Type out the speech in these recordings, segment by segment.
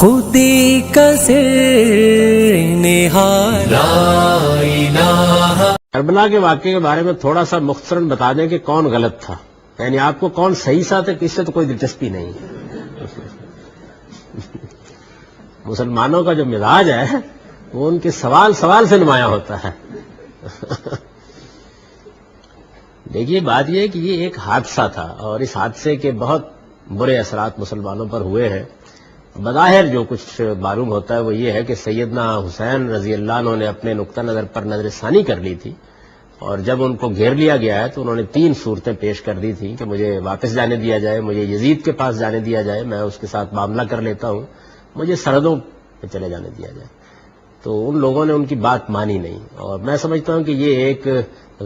خودی کا نہار لا الہ۔ کربلا کے واقعے کے بارے میں تھوڑا سا مختصراً بتا دیں کہ کون غلط تھا، یعنی آپ کو کون صحیح ساتھ ہے، کس سے تو کوئی دلچسپی نہیں ہے۔ مسلمانوں کا جو مزاج ہے وہ ان کے سوال سے نمایاں ہوتا ہے۔ دیکھیے بات یہ ہے کہ یہ ایک حادثہ تھا اور اس حادثے کے بہت برے اثرات مسلمانوں پر ہوئے ہیں۔ بظاہر جو کچھ معلوم ہوتا ہے وہ یہ ہے کہ سیدنا حسین رضی اللہ عنہ نے اپنے نقطہ نظر پر نظر ثانی کر لی تھی، اور جب ان کو گھیر لیا گیا ہے تو انہوں نے 3 صورتیں پیش کر دی تھیں کہ مجھے واپس جانے دیا جائے، مجھے یزید کے پاس جانے دیا جائے، میں اس کے ساتھ معاملہ کر لیتا ہوں، مجھے سرحدوں پہ چلے جانے دیا جائے۔ تو ان لوگوں نے ان کی بات مانی نہیں، اور میں سمجھتا ہوں کہ یہ ایک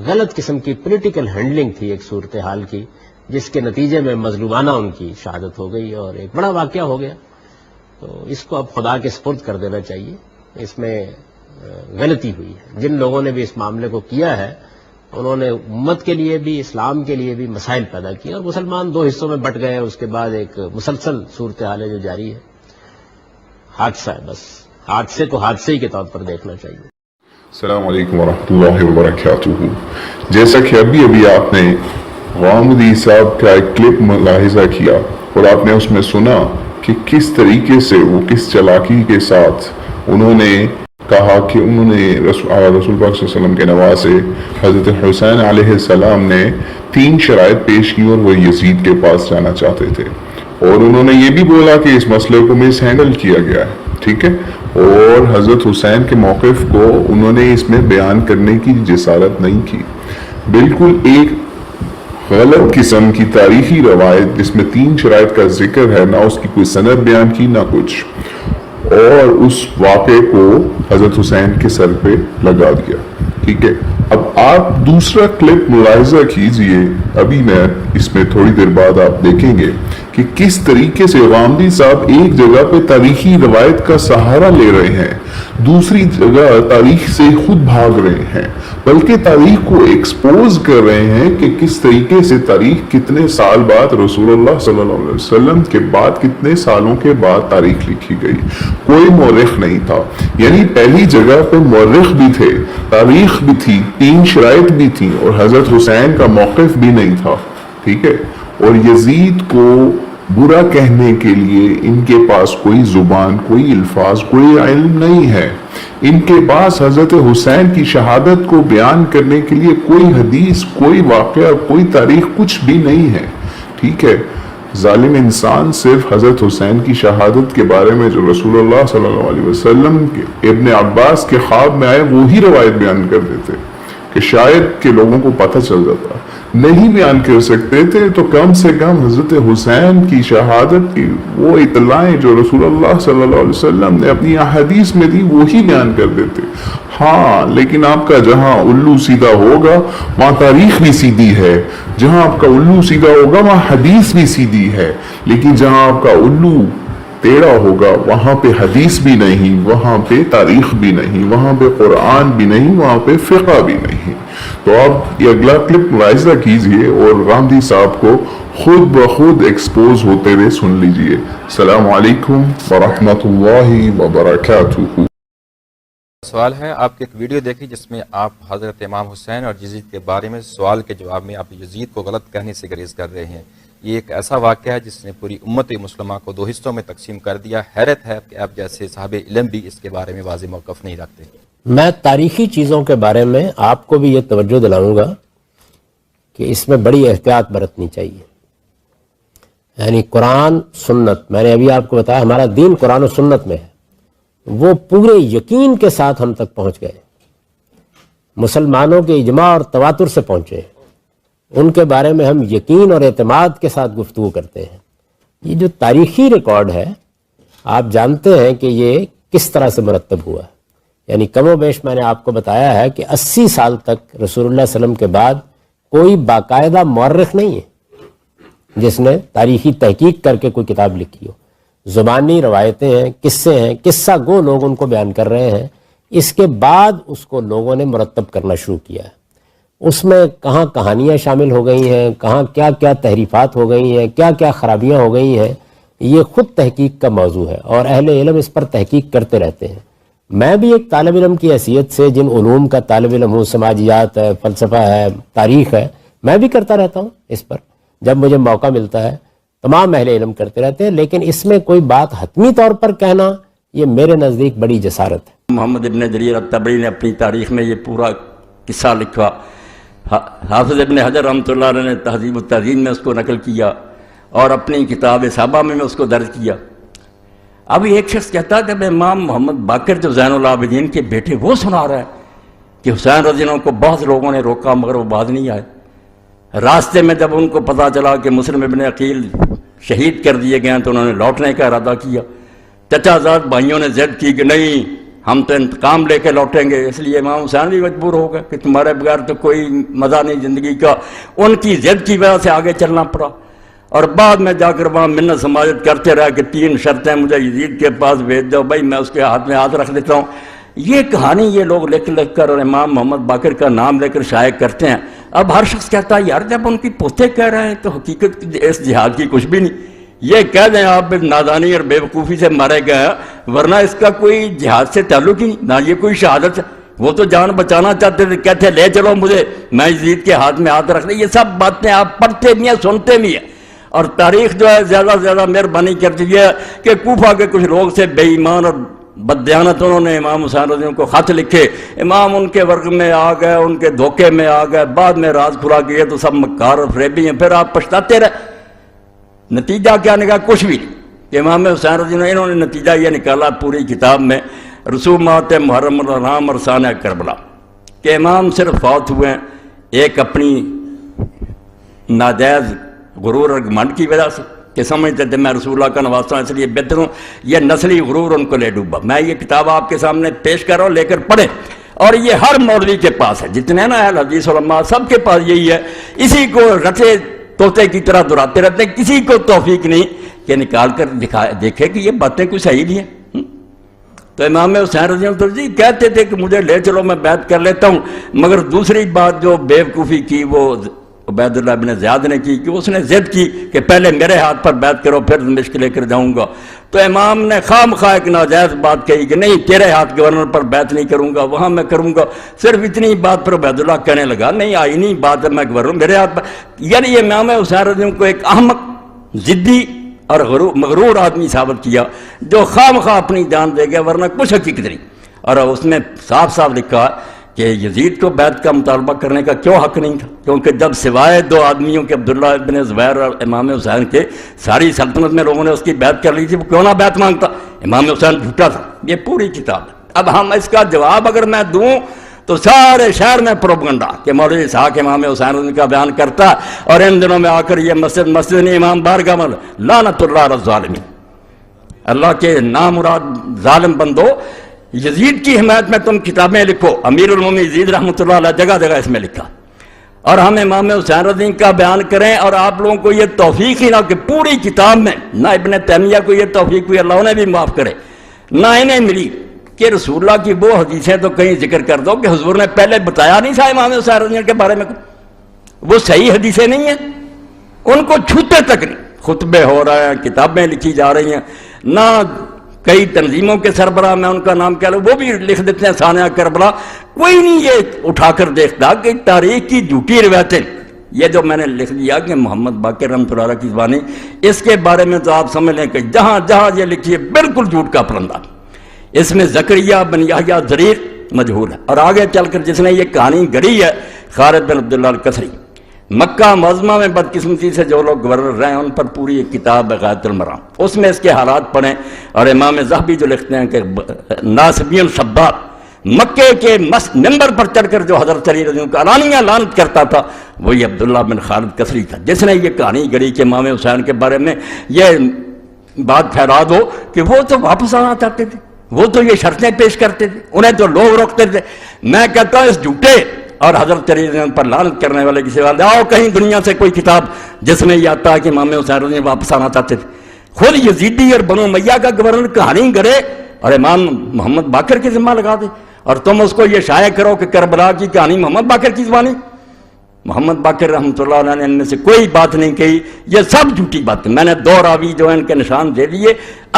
غلط قسم کی پولیٹیکل ہینڈلنگ تھی ایک صورتحال کی، جس کے نتیجے میں مظلومانہ ان کی شہادت ہو گئی اور ایک بڑا واقعہ ہو گیا۔ تو اس کو اب خدا کے سپرد کر دینا چاہیے، اس میں غلطی ہوئی ہے۔ جن لوگوں نے بھی اس معاملے کو کیا ہے انہوں نے امت کے لیے بھی، اسلام کے لیے بھی مسائل پیدا کیے، اور مسلمان 2 حصوں میں بٹ گئے، اس کے بعد ایک مسلسل صورتحال ہے جو جاری ہے۔ حادثہ ہے، بس حادثے کو حادثے ہی کے طور پر دیکھنا چاہیے۔ السلام علیکم ورحمۃ اللہ وبرکاتہ۔ جیسا کہ ابھی آپ نے غامدی صاحب کا ایک کلپ ملاحظہ کیا اور آپ نے اس میں سنا کہ کس طریقے سے وہ کس چلاکی کے ساتھ انہوں نے کہا کہ انہوں نے رسول پاک صلی اللہ علیہ وسلم کے نواسے حضرت حسین علیہ السلام نے 3 شرائط پیش کی اور وہ یزید کے پاس جانا چاہتے تھے، اور انہوں نے یہ بھی بولا کہ اس مسئلے کو مس ہینڈل کیا گیا ہے، ٹھیک ہے، اور حضرت حسین کے موقف کو انہوں نے اس میں بیان کرنے کی جسارت نہیں کی۔ بالکل ایک غلط قسم کی تاریخی روایت جس میں 3 شرائط کا ذکر ہے، نہ اس کی کوئی سند بیان کی نہ کچھ، اور اس واقعے کو حضرت حسین کے سر پہ لگا دیا، ٹھیک ہے۔ اب آپ دوسرا کلپ ملاحظہ کیجئے، ابھی میں اس میں تھوڑی دیر بعد آپ دیکھیں گے کہ کس طریقے سے غامدی صاحب ایک جگہ پہ تاریخی روایت کا سہارا لے رہے ہیں، دوسری جگہ تاریخ سے خود بھاگ رہے ہیں، بلکہ تاریخ کو ایکسپوز کر رہے ہیں کہ کس طریقے سے تاریخ کتنے سال بعد رسول اللہ صلی اللہ علیہ وسلم کے بعد کتنے سالوں کے بعد تاریخ لکھی گئی۔ کوئی مورخ نہیں تھا، یعنی پہلی جگہ پہ مورخ بھی تھے، تاریخ بھی تھی، 3 شرائط بھی تھیں، اور حضرت حسین کا موقف بھی نہیں تھا، ٹھیک ہے۔ اور یزید کو برا کہنے کے لیے ان کے پاس کوئی زبان، کوئی الفاظ، کوئی علم نہیں ہے۔ ان کے پاس حضرت حسین کی شہادت کو بیان کرنے کے لیے کوئی حدیث، کوئی واقعہ، کوئی تاریخ، کچھ بھی نہیں ہے، ٹھیک ہے۔ ظالم انسان صرف حضرت حسین کی شہادت کے بارے میں جو رسول اللہ صلی اللہ علیہ وسلم کے ابن عباس کے خواب میں آئے وہی روایت بیان کر دیتے کہ شاید کہ لوگوں کو پتہ چل جاتا۔ نہیں بیان کر سکتے تھے تو کم سے کم حضرت حسین کی شہادت کی وہ اطلاعیں جو رسول اللہ صلی اللہ علیہ وسلم نے اپنی احادیث میں دی وہی بیان کر دیتے۔ ہاں، لیکن آپ کا جہاں الو سیدھا ہوگا وہاں تاریخ بھی سیدھی ہے، جہاں آپ کا الو سیدھا ہوگا وہاں حدیث بھی سیدھی ہے، لیکن جہاں آپ کا الو ٹیڑھا ہوگا وہاں پہ حدیث بھی نہیں، وہاں پہ تاریخ بھی نہیں، وہاں پہ قرآن بھی نہیں، وہاں پہ فقہ بھی نہیں۔ تو آپ یہ اگلا کلپ ملاحظہ کیجئے اور غامدی صاحب کو خود بخود ایکسپوز ہوتے ہوئے سن لیجئے۔ السلام علیکم ورحمۃ اللہ وبرکاتہ۔ سوال ہے، آپ کی ایک ویڈیو دیکھی جس میں آپ حضرت امام حسین اور یزید کے بارے میں سوال کے جواب میں آپ یزید کو غلط کہنے سے گریز کر رہے ہیں۔ یہ ایک ایسا واقعہ ہے جس نے پوری امت مسلمہ کو 2 حصوں میں تقسیم کر دیا۔ حیرت ہے کہ آپ جیسے صاحب علم بھی اس کے بارے میں واضح موقف نہیں رکھتے۔ میں تاریخی چیزوں کے بارے میں آپ کو بھی یہ توجہ دلاؤں گا کہ اس میں بڑی احتیاط برتنی چاہیے۔ یعنی قرآن سنت، میں نے ابھی آپ کو بتایا ہمارا دین قرآن و سنت میں ہے، وہ پورے یقین کے ساتھ ہم تک پہنچ گئے، مسلمانوں کے اجماع اور تواتر سے پہنچے، ان کے بارے میں ہم یقین اور اعتماد کے ساتھ گفتگو کرتے ہیں۔ یہ جو تاریخی ریکارڈ ہے آپ جانتے ہیں کہ یہ کس طرح سے مرتب ہوا ہے، یعنی کم و بیش میں نے آپ کو بتایا ہے کہ 80 سال تک رسول اللہ صلی اللہ علیہ وسلم کے بعد کوئی باقاعدہ مورخ نہیں ہے جس نے تاریخی تحقیق کر کے کوئی کتاب لکھی ہو۔ زبانی روایتیں ہیں، قصے ہیں، قصہ گو لوگ ان کو بیان کر رہے ہیں، اس کے بعد اس کو لوگوں نے مرتب کرنا شروع کیا ہے۔ اس میں کہاں کہانیاں شامل ہو گئی ہیں، کہاں کیا کیا تحریفات ہو گئی ہیں، کیا کیا خرابیاں ہو گئی ہیں، یہ خود تحقیق کا موضوع ہے اور اہل علم اس پر تحقیق کرتے رہتے ہیں. میں بھی ایک طالب علم کی حیثیت سے جن علوم کا طالب علم ہوں، سماجیات ہے، فلسفہ ہے، تاریخ ہے، میں بھی کرتا رہتا ہوں اس پر جب مجھے موقع ملتا ہے. تمام اہل علم کرتے رہتے ہیں، لیکن اس میں کوئی بات حتمی طور پر کہنا یہ میرے نزدیک بڑی جسارت ہے. محمد ابن جریر الطبری نے اپنی تاریخ میں یہ پورا قصہ لکھا. حافظ ابن حجر رحمۃ اللہ علیہ نے تہذیب التہذیب میں اس کو نقل کیا اور اپنی کتاب صحابہ میں اس کو درج کیا. اب ایک شخص کہتا ہے کہ امام محمد باقر جو زین العابدین کے بیٹے وہ سنا رہا ہے کہ حسین رضی اللہ عنہ کو بہت لوگوں نے روکا مگر وہ باز نہیں آئے. راستے میں جب ان کو پتہ چلا کہ مسلم ابن عقیل شہید کر دیے گئے ہیں تو انہوں نے لوٹنے کا ارادہ کیا. چچا زاد بھائیوں نے ضد کی کہ نہیں ہم تو انتقام لے کے لوٹیں گے، اس لیے امام حسین بھی مجبور ہو گئے کہ تمہارے بغیر تو کوئی مزہ نہیں زندگی کا. ان کی ضد کی وجہ سے آگے چلنا پڑا اور بعد میں جا کر وہاں منت سماجت کرتے رہا کہ 3 شرطیں مجھے یزید کے پاس بھیج دو، بھائی میں اس کے ہاتھ میں ہاتھ رکھ دیتا ہوں. یہ کہانی یہ لوگ لکھ کر اور امام محمد باقر کا نام لے کر شائع کرتے ہیں. اب ہر شخص کہتا ہے یار جب ان کی پوتے کہہ رہے ہیں تو حقیقت اس جہاد کی کچھ بھی نہیں. یہ کہہ دیں آپ نادانی اور بے وقوفی سے مارے گئے ہیں، ورنہ اس کا کوئی جہاد سے تعلق ہی نہیں، نہ یہ کوئی شہادت ہے. وہ تو جان بچانا چاہتے تھے، کہتے لے چلو مجھے، میں یزید کے ہاتھ میں ہاتھ رکھ دیں. یہ سب باتیں آپ پڑھتے بھی ہیں سنتے بھی ہیں. اور تاریخ جو ہے زیادہ سے زیادہ مہربانی کرتی ہے کہ کوفہ کے کچھ لوگ سے بے ایمان اور بددیانت انہوں نے امام حسین رضی اللہ عنہ کو خط لکھے، امام ان کے ورگ میں آ گئے، ان کے دھوکے میں آ گئے، بعد میں راز کھلا کہ یہ تو سب مکار اور فریبی ہیں. پھر آپ پچھتاتے رہے. نتیجہ کیا نکلا؟ کچھ بھی نہیں. کہ امام حسین رضی اللہ عنہ انہوں نے نتیجہ یہ نکالا پوری کتاب میں رسومات محرم الحرام اور سانحہ کربلا کہ امام صرف فوت ہوئے ہیں ایک اپنی ناجائز غرور اور گھمنڈ کی وجہ سے کہ سمجھتے تھے میں رسول اللہ کا نواسہ ہوں اس لیے بہتر ہوں. یہ نسلی غرور ان کو لے ڈوبا. میں یہ کتاب آپ کے سامنے پیش کر رہا ہوں، لے کر پڑھیں. اور یہ ہر مولوی کے پاس ہے، جتنے نا اہل حدیث علماء سب کے پاس یہی ہے. اسی کو رٹے طوطے کی طرح دہراتے رہتے ہیں. کسی کو توفیق نہیں کہ نکال کر دیکھے کہ یہ باتیں کوئی صحیح نہیں ہیں. تو امام حسین رضی اللہ عنہ جی کہتے تھے کہ مجھے لے چلو میں بیعت کر لیتا ہوں، مگر دوسری بات جو بے وقوفی کی وہ عبید اللہ بن زیاد نے کی کہ اس نے ضد کی کہ پہلے میرے ہاتھ پر بیعت کرو پھر دمشق لے کر جاؤں گا. تو امام نے خام خواہ ایک ناجائز بات کہی کہ نہیں تیرے ہاتھ گورنر پر بیعت نہیں کروں گا، وہاں میں کروں گا. صرف اتنی بات پر عبید اللہ کہنے لگا نہیں آئی نہیں بات ہے میں گورنر میرے ہاتھ پر. یعنی یہ امام حسین رضی اللہ عنہ کو ایک احمق ضدی اور مغرور آدمی ثابت کیا جو خام خواہ اپنی جان دے گیا ورنہ کچھ حقیقت نہیں. اور اس میں صاف صاف لکھا کہ یزید کو بیعت کا مطالبہ کرنے کا کیوں حق نہیں تھا، کیونکہ جب سوائے 2 آدمیوں کے عبداللہ ابن زبیر اور امام حسین کے ساری سلطنت میں لوگوں نے اس کی بیعت کر لی تھی، وہ کیوں نہ بیعت مانگتا. امام حسین جھوٹا تھا. یہ پوری کتاب ہے. اب ہم اس کا جواب اگر میں دوں تو سارے شہر میں پروپگنڈا کہ مولوی اسحاق امام حسین کا بیان کرتا اور ان دنوں میں آ کر یہ مسجد نہیں امام بارگاہ میں لعنت اللہ علی الظالمین. اللہ کے نامراد ظالم بندو، یزید کی حمایت میں تم کتابیں لکھو. امیر المومنین یزید رحمۃ اللہ علیہ جگہ جگہ اس میں لکھا. اور ہم امام حسین رضی کا بیان کریں اور آپ لوگوں کو یہ توفیق ہی نہ کہ پوری کتاب میں نہ ابن تیمیہ کو یہ توفیق ہوئی، اللہ انہیں بھی معاف کرے، نہ انہیں ملی کہ رسول اللہ کی وہ حدیثیں تو کہیں ذکر کر دو کہ حضور نے پہلے بتایا نہیں تھا امام حسین رضی کے بارے میں. وہ صحیح حدیثیں نہیں ہیں، ان کو چھوتے تک نہیں. خطبے ہو رہے ہیں، کتابیں لکھی جا رہی ہیں، نہ کئی تنظیموں کے سربراہ میں ان کا نام کیا لو وہ بھی لکھ دیتے ہیں سانحہ کربلا. کوئی نہیں یہ اٹھا کر دیکھتا کہ تاریخ کی جھوٹی روایتیں یہ جو میں نے لکھ دیا کہ محمد باقر رحمۃ اللہ علیہ کی زبانی، اس کے بارے میں تو آپ سمجھ لیں کہ جہاں جہاں یہ لکھی ہے بالکل جھوٹ کا پرندہ. اس میں زکریا بن یحییٰ ضریر مجہول ہے. اور آگے چل کر جس نے یہ کہانی گڑھی ہے خالد بن عبداللہ الکسری، مکہ معظمہ میں بدقسمتی سے جو لوگ گورنر رہے ہیں ان پر پوری ایک کتاب ہے غایۃ المرام. اس میں اس کے حالات پڑھیں. اور امام ذہبی جو لکھتے ہیں کہ ناصبین شباب مکے کے ممبر پر چڑھ کر جو حضرت علی رضی اللہ عنہ کا علانیہ لعنت کرتا تھا وہی عبداللہ بن خالد کسری تھا جس نے یہ کہانی گڑھی کہ امام حسین کے بارے میں یہ بات پھیلا دو کہ وہ تو واپس آنا چاہتے تھے، وہ تو یہ شرطیں پیش کرتے تھے، انہیں تو لوگ روکتے تھے. میں کہتا ہوں اس جھوٹے اور حضرت علی رضی اللہ عنہ پر لعنت کرنے والے کسی والے آؤ کہیں دنیا سے کوئی کتاب جس میں یہ آتا ہے کہ امام حسین رضی اللہ عنہ واپس آنا چاہتے تھے. خود یزیدی اور بنو امیہ کا گورنر کہانی گڑھے اور امام محمد باقر کی ذمہ لگا دے اور تم اس کو یہ شائع کرو کہ کربلا کی کہانی محمد باقر کی زبانی. محمد باقر رحمۃ اللہ علیہ نے ان میں سے کوئی بات نہیں کہی، یہ سب جھوٹی باتیں. میں نے 2 راوی جو ہیں ان کے نشان دے دیے.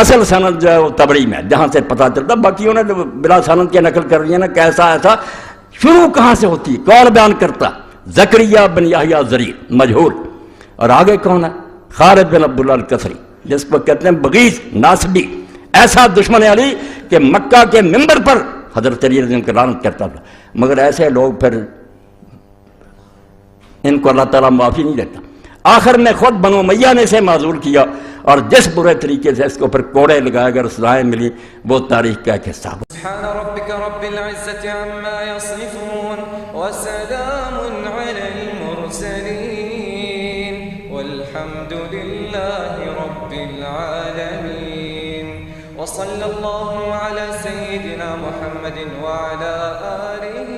اصل سند جو ہے وہ تبری میں جہاں سے پتہ چلتا، باقی انہوں نے بلا سند کی نقل کر رہی ہے نا، کیسا ایسا شروع کہاں سے ہوتی ہے، کون بیان کرتا؟ زکریا بن یحییٰ زریر مجہول. اور آگے کون ہے؟ خالد بن عبداللہ الکسری، جس کو کہتے ہیں بغیث ناصبی، ایسا دشمن علی کہ مکہ کے منبر پر حضرت علی رضی اللہ عنہ کی لعنت کرتا تھا. مگر ایسے لوگ پھر ان کو اللہ تعالیٰ معافی نہیں دیتا. آخر میں خود بنو امیہ نے اسے معذور کیا، اور جس برے طریقے سے اس کو پھر کوڑے لگائے اگر سزائیں ملی، وہ تاریخ کا ایک حصہ. سبحان ربك رب العزة عما يصفون وسلام على المرسلين والحمد لله رب العالمين وصلى الله على سيدنا محمد وعلى آله